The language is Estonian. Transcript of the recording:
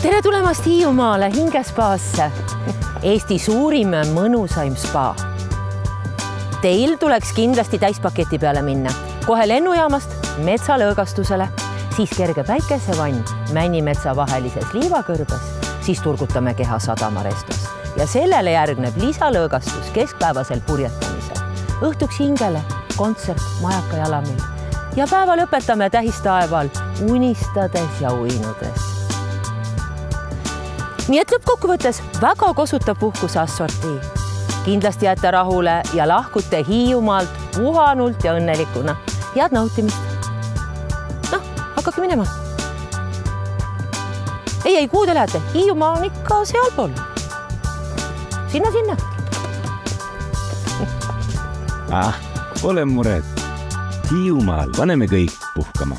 Tere tulemast Hiiumaale hingespaasse, Eesti suurim mõnusaim spa. Teil tuleks kindlasti täispaketi peale minna. Kohe lennujaamast metsalõõgastusele, siis kerge päikesevann Männimetsa vahelises liivakõrbes, siis turgutame keha Sadamarestos. Ja sellele järgneb lisalõõgastus keskpäevasel purjetamisel. Õhtuks hingele, kontsert Majaka jalamil. Ja päeva lõpetame tähistaeval unistades ja uinudes. Nii et lõppkokkuvõttes väga kosutav puhkuse assortii. Kindlasti jääte rahule ja lahkute Hiiumaalt puhanult ja õnnelikuna. Head nautimist. Hakkake minema. Ei, kuhu te lähete? Hiiumaa on ikka sealpool. Sinna. Pole muret. Hiiumaal paneme kõik puhkama.